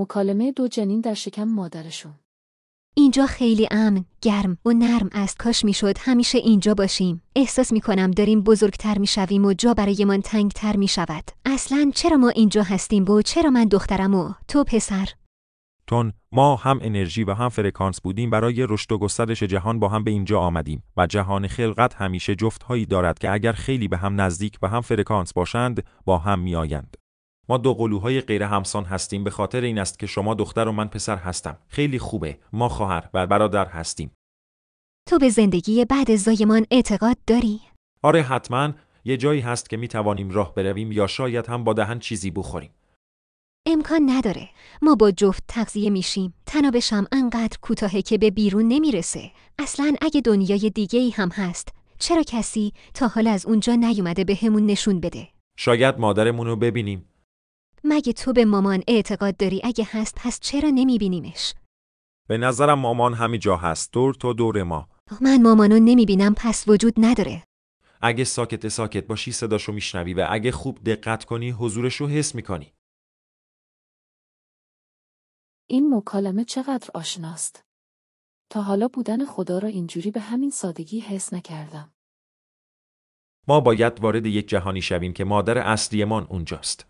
مکالمه دو جنین در شکم مادرشون. اینجا خیلی امن، گرم و نرم است. کاش میشد همیشه اینجا باشیم. احساس میکنم داریم بزرگتر میشویم و جا برایمان تنگتر میشود. اصلاً چرا ما اینجا هستیم و چرا من دخترم و تو پسر؟ چون ما هم انرژی و هم فرکانس بودیم برای رشد و گسترش جهان با هم به اینجا آمدیم و جهان خلقت همیشه جفت‌هایی دارد که اگر خیلی به هم نزدیک و هم فرکانس باشند با هم میآیند. ما دو قلوهای غیر همسان هستیم، به خاطر این است که شما دختر و من پسر هستم. خیلی خوبه. ما خواهر و برادر هستیم. تو به زندگی بعد از زایمان اعتقاد داری؟ آره حتما. یه جایی هست که می توانیم راه برویم یا شاید هم با دهن چیزی بخوریم. امکان نداره. ما با جفت تغذیه میشیم. تنابشم انقدر کوتاهه که به بیرون نمیرسه. اصلاً اگه دنیای دیگه‌ای هم هست، چرا کسی تا حالا از اونجا نیومده به همون نشون بده؟ شاید مادرمون رو ببینیم. مگه تو به مامان اعتقاد داری؟ اگه هست پس چرا نمیبینیمش؟ به نظرم مامان همین جا هست، دور تا دور ما. من مامانو نمیبینم، پس وجود نداره. اگه ساکت باشی صداشو میشنوی و اگه خوب دقت کنی حضورشو حس میکنی. این مکالمه چقدر آشناست. تا حالا بودن خدا را اینجوری به همین سادگی حس نکردم. ما باید وارد یک جهانی شویم که مادر اصلیمان اونجاست.